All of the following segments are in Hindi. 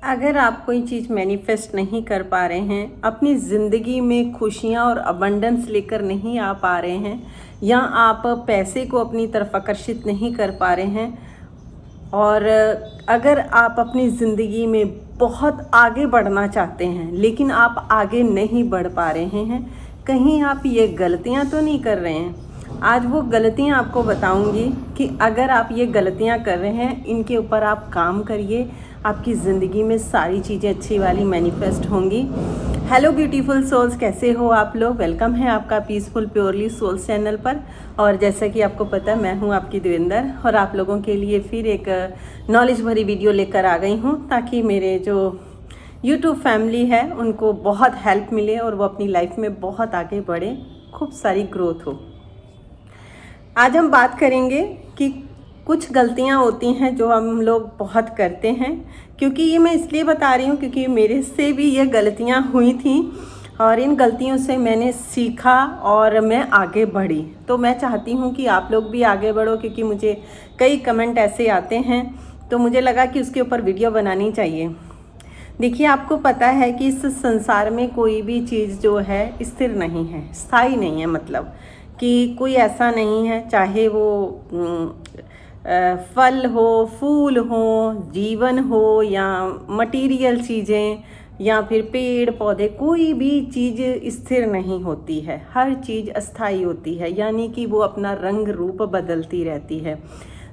अगर आप कोई चीज़ मैनिफेस्ट नहीं कर पा रहे हैं, अपनी ज़िंदगी में खुशियाँ और अबंडेंस लेकर नहीं आ पा रहे हैं, या आप पैसे को अपनी तरफ आकर्षित नहीं कर पा रहे हैं, और अगर आप अपनी ज़िंदगी में बहुत आगे बढ़ना चाहते हैं लेकिन आप आगे नहीं बढ़ पा रहे हैं, कहीं आप ये गलतियाँ तो नहीं कर रहे हैं। आज वो गलतियाँ आपको बताऊंगी कि अगर आप ये गलतियाँ कर रहे हैं, इनके ऊपर आप काम करिए, आपकी ज़िंदगी में सारी चीज़ें अच्छी वाली मैनिफेस्ट होंगी। हेलो ब्यूटीफुल सोल्स, कैसे हो आप लोग? वेलकम है आपका पीसफुल प्योरली सोल्स चैनल पर। और जैसा कि आपको पता है, मैं हूं आपकी देवेंदर और आप लोगों के लिए फिर एक नॉलेज भरी वीडियो लेकर आ गई हूं, ताकि मेरे जो यूट्यूब फैमिली है उनको बहुत हेल्प मिले और वो अपनी लाइफ में बहुत आगे बढ़े, खूब सारी ग्रोथ हो। आज हम बात करेंगे कि कुछ गलतियां होती हैं जो हम लोग बहुत करते हैं, क्योंकि ये मैं इसलिए बता रही हूँ क्योंकि मेरे से भी ये गलतियां हुई थी और इन गलतियों से मैंने सीखा और मैं आगे बढ़ी। तो मैं चाहती हूँ कि आप लोग भी आगे बढ़ो, क्योंकि मुझे कई कमेंट ऐसे आते हैं, तो मुझे लगा कि उसके ऊपर वीडियो बनानी चाहिए। देखिए, आपको पता है कि इस संसार में कोई भी चीज़ जो है स्थिर नहीं है, स्थायी नहीं है। मतलब कि कोई ऐसा नहीं है, चाहे वो फल हो, फूल हो, जीवन हो, या मटेरियल चीज़ें, या फिर पेड़ पौधे, कोई भी चीज़ स्थिर नहीं होती है। हर चीज़ अस्थायी होती है, यानी कि वो अपना रंग रूप बदलती रहती है।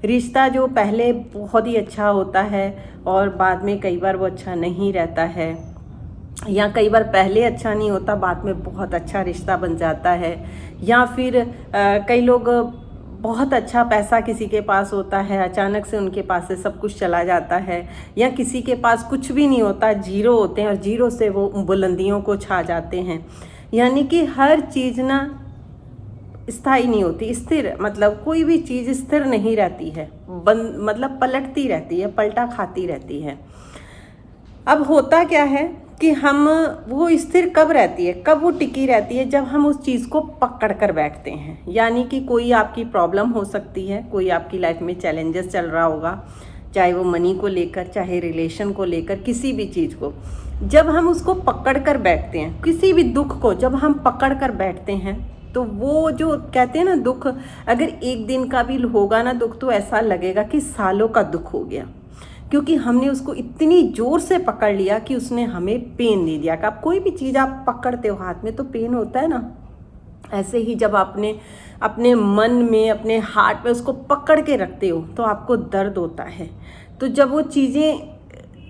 रिश्ता जो पहले बहुत ही अच्छा होता है और बाद में कई बार वो अच्छा नहीं रहता है, या कई बार पहले अच्छा नहीं होता, बाद में बहुत अच्छा रिश्ता बन जाता है। या फिर कई लोग, बहुत अच्छा पैसा किसी के पास होता है, अचानक से उनके पास से सब कुछ चला जाता है, या किसी के पास कुछ भी नहीं होता, जीरो होते हैं और जीरो से वो बुलंदियों को छा जाते हैं। यानी कि हर चीज़ ना स्थायी नहीं होती, स्थिर, मतलब कोई भी चीज़ स्थिर नहीं रहती है, मतलब पलटती रहती है, पलटा खाती रहती है। अब होता क्या है कि हम, वो स्थिर कब रहती है, कब वो टिकी रहती है, जब हम उस चीज़ को पकड़ कर बैठते हैं। यानी कि कोई आपकी प्रॉब्लम हो सकती है, कोई आपकी लाइफ में चैलेंजेस चल रहा होगा, चाहे वो मनी को लेकर, चाहे रिलेशन को लेकर, किसी भी चीज़ को। जब हम उसको पकड़ कर बैठते हैं, किसी भी दुख को जब हम पकड़ कर बैठते हैं, तो वो जो कहते हैं ना, दुख अगर एक दिन का भी होगा ना दुख, तो ऐसा लगेगा कि सालों का दुख हो गया, क्योंकि हमने उसको इतनी ज़ोर से पकड़ लिया कि उसने हमें पेन दे दिया। कि आप कोई भी चीज़ आप पकड़ते हो हाथ में तो पेन होता है ना, ऐसे ही जब आपने अपने मन में, अपने हार्ट में उसको पकड़ के रखते हो तो आपको दर्द होता है। तो जब वो चीज़ें,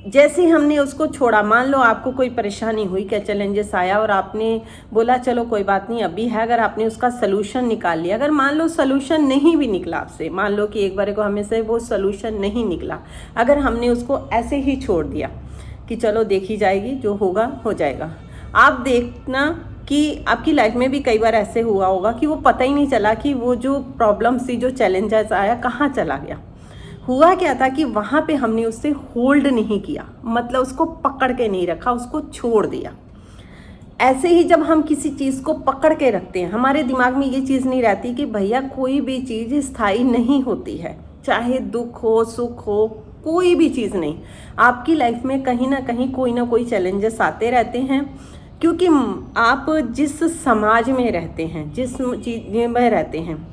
जैसे हमने उसको छोड़ा, मान लो आपको कोई परेशानी हुई, क्या चैलेंजेस आया और आपने बोला चलो कोई बात नहीं अभी है, अगर आपने उसका सलूशन निकाल लिया, अगर मान लो सलूशन नहीं भी निकला आपसे, मान लो कि एक बार को हमें से वो सलूशन नहीं निकला, अगर हमने उसको ऐसे ही छोड़ दिया कि चलो देखी जाएगी, जो होगा हो जाएगा, आप देखना कि आपकी लाइफ में भी कई बार ऐसे हुआ होगा कि वो पता ही नहीं चला कि वो जो प्रॉब्लम थी, जो चैलेंजेस आया, कहाँ चला गया। हुआ क्या था कि वहाँ पे हमने उससे होल्ड नहीं किया, मतलब उसको पकड़ के नहीं रखा, उसको छोड़ दिया। ऐसे ही जब हम किसी चीज़ को पकड़ के रखते हैं, हमारे दिमाग में ये चीज़ नहीं रहती कि भैया कोई भी चीज़ स्थायी नहीं होती है, चाहे दुख हो, सुख हो, कोई भी चीज़ नहीं। आपकी लाइफ में कहीं ना कोई चैलेंजेस आते रहते हैं, क्योंकि आप जिस समाज में रहते हैं, जिस चीज़ में रहते हैं,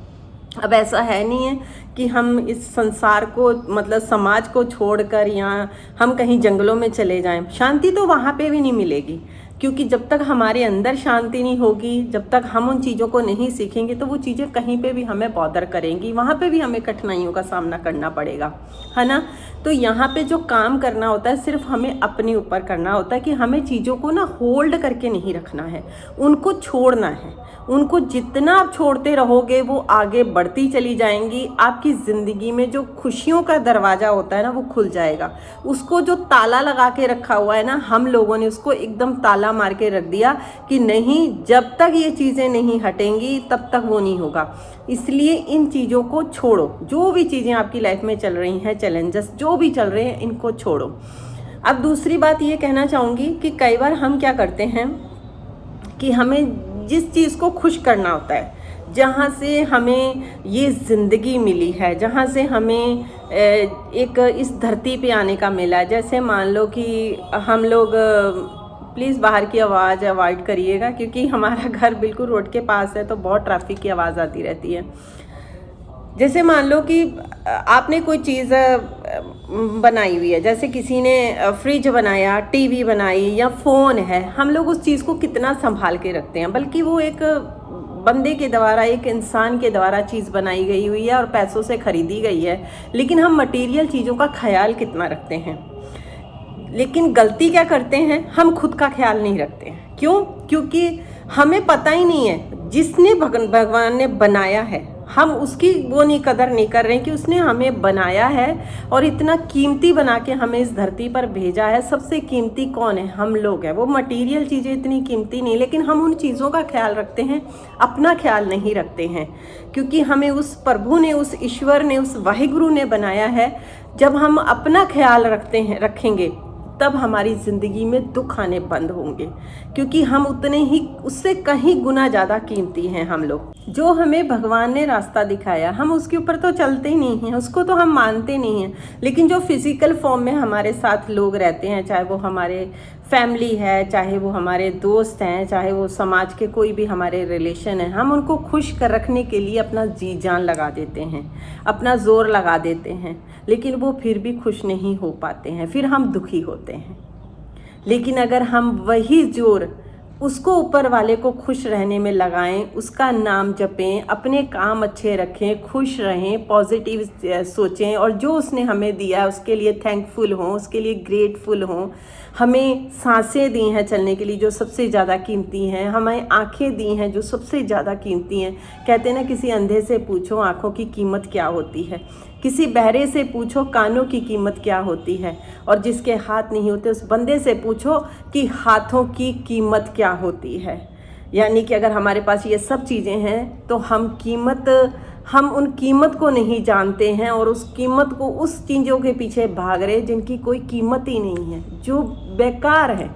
अब ऐसा है नहीं है कि हम इस संसार को, मतलब समाज को छोड़कर, या हम कहीं जंगलों में चले जाएं। शांति तो वहाँ पे भी नहीं मिलेगी, क्योंकि जब तक हमारे अंदर शांति नहीं होगी, जब तक हम उन चीज़ों को नहीं सीखेंगे, तो वो चीज़ें कहीं पे भी हमें बॉदर करेंगी, वहाँ पे भी हमें कठिनाइयों का सामना करना पड़ेगा, है ना। तो यहाँ पे जो काम करना होता है, सिर्फ हमें अपने ऊपर करना होता है कि हमें चीज़ों को ना होल्ड करके नहीं रखना है, उनको छोड़ना है। उनको जितना आप छोड़ते रहोगे, वो आगे बढ़ती चली जाएंगी। आपकी ज़िंदगी में जो खुशियों का दरवाज़ा होता है ना, वो खुल जाएगा। उसको जो ताला लगा के रखा हुआ है ना, हम लोगों ने उसको एकदम ताला मार के रख दिया कि नहीं, जब तक ये चीज़ें नहीं हटेंगी तब तक वो नहीं होगा। इसलिए इन चीज़ों को छोड़ो। जो भी चीज़ें आपकी लाइफ में चल रही हैं, चैलेंजेस जो भी चल रहे हैं, इनको छोड़ो। अब दूसरी बात ये कहना चाहूँगी कि कई बार हम क्या करते हैं कि हमें जिस चीज़ को खुश करना होता है, जहाँ से हमें ये ज़िंदगी मिली है, जहाँ से हमें एक इस धरती पे आने का मिला है। जैसे मान लो कि हम लोग, प्लीज़ बाहर की आवाज़ अवॉइड करिएगा क्योंकि हमारा घर बिल्कुल रोड के पास है, तो बहुत ट्रैफिक की आवाज़ आती रहती है। जैसे मान लो कि आपने कोई चीज़ बनाई हुई है, जैसे किसी ने फ्रिज बनाया, टीवी बनाई या फ़ोन है, हम लोग उस चीज़ को कितना संभाल के रखते हैं, बल्कि वो एक बंदे के द्वारा, एक इंसान के द्वारा चीज़ बनाई गई हुई है और पैसों से ख़रीदी गई है, लेकिन हम मटेरियल चीज़ों का ख्याल कितना रखते हैं। लेकिन गलती क्या करते हैं, हम खुद का ख्याल नहीं रखते हैं। क्यों? क्योंकि हमें पता ही नहीं है जिसने भगवान ने बनाया है, हम उसकी वो नहीं कदर नहीं कर रहे हैं कि उसने हमें बनाया है और इतना कीमती बना के हमें इस धरती पर भेजा है। सबसे कीमती कौन है? हम लोग हैं। वो मटेरियल चीज़ें इतनी कीमती नहीं, लेकिन हम उन चीज़ों का ख्याल रखते हैं, अपना ख्याल नहीं रखते हैं, क्योंकि हमें उस प्रभु ने, उस ईश्वर ने, उस वाहिगुरु ने बनाया है। जब हम अपना ख्याल रखेंगे तब हमारी ज़िंदगी में दुख आने बंद होंगे, क्योंकि हम उतने ही, उससे कहीं गुना ज़्यादा कीमती हैं हम लोग। जो हमें भगवान ने रास्ता दिखाया, हम उसके ऊपर तो चलते ही नहीं हैं, उसको तो हम मानते नहीं हैं, लेकिन जो फिज़िकल फॉर्म में हमारे साथ लोग रहते हैं, चाहे वो हमारे फैमिली है, चाहे वो हमारे दोस्त हैं, चाहे वो समाज के कोई भी हमारे रिलेशन हैं, हम उनको खुश कर रखने के लिए अपना जी जान लगा देते हैं, अपना ज़ोर लगा देते हैं, लेकिन वो फिर भी खुश नहीं हो पाते हैं, फिर हम दुखी होते हैं। लेकिन अगर हम वही जोर उसको, ऊपर वाले को खुश रहने में लगाएं, उसका नाम जपें, अपने काम अच्छे रखें, खुश रहें, पॉजिटिव सोचें और जो उसने हमें दिया है उसके लिए थैंकफुल हों, उसके लिए ग्रेटफुल हों। हमें सांसें दी हैं चलने के लिए जो सबसे ज़्यादा कीमती हैं, हमें आँखें दी हैं जो सबसे ज़्यादा कीमती हैं। कहते हैं ना, किसी अंधे से पूछो आँखों की कीमत क्या होती है, किसी बहरे से पूछो कानों की कीमत क्या होती है, और जिसके हाथ नहीं होते उस बंदे से पूछो कि हाथों की कीमत क्या होती है। यानी कि अगर हमारे पास ये सब चीज़ें हैं तो हम उन कीमत को नहीं जानते हैं और उस कीमत को, उस चीज़ों के पीछे भाग रहे जिनकी कोई कीमत ही नहीं है, जो बेकार है।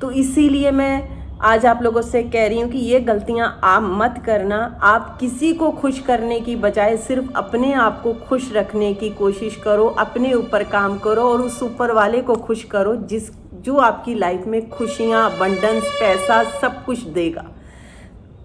तो इसीलिए मैं आज आप लोगों से कह रही हूँ कि ये गलतियाँ आप मत करना। आप किसी को खुश करने की बजाय सिर्फ अपने आप को खुश रखने की कोशिश करो, अपने ऊपर काम करो और उस ऊपर वाले को खुश करो जो आपकी लाइफ में खुशियाँ, अबंडेंस, पैसा सब कुछ देगा,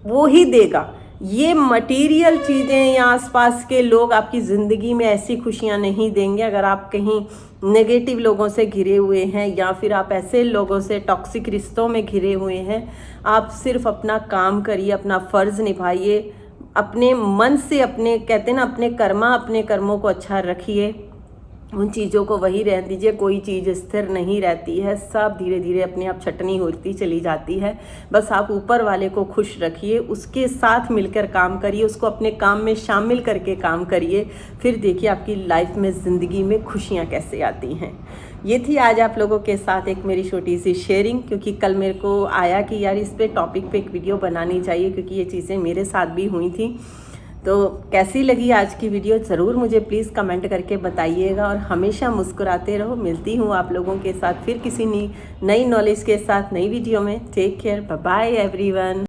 वो ही देगा। ये मटेरियल चीज़ें या आसपास के लोग आपकी ज़िंदगी में ऐसी खुशियाँ नहीं देंगे। अगर आप कहीं नेगेटिव लोगों से घिरे हुए हैं या फिर आप ऐसे लोगों से, टॉक्सिक रिश्तों में घिरे हुए हैं, आप सिर्फ अपना काम करिए, अपना फ़र्ज़ निभाइए, अपने मन से, अपने, कहते हैं ना, अपने कर्मों को अच्छा रखिए, उन चीज़ों को वही रहने दीजिए। कोई चीज़ स्थिर नहीं रहती है, सब धीरे धीरे अपने आप छटनी होती चली जाती है। बस आप ऊपर वाले को खुश रखिए, उसके साथ मिलकर काम करिए, उसको अपने काम में शामिल करके काम करिए, फिर देखिए आपकी लाइफ में, ज़िंदगी में खुशियाँ कैसे आती हैं। ये थी आज आप लोगों के साथ एक मेरी छोटी सी शेयरिंग, क्योंकि कल मेरे को आया कि यार इस पे टॉपिक पे एक वीडियो बनानी चाहिए, क्योंकि ये चीज़ें मेरे साथ भी हुई थी। तो कैसी लगी आज की वीडियो ज़रूर मुझे प्लीज़ कमेंट करके बताइएगा और हमेशा मुस्कुराते रहो। मिलती हूँ आप लोगों के साथ फिर किसी नई नॉलेज के साथ नई वीडियो में। Take care, bye bye everyone.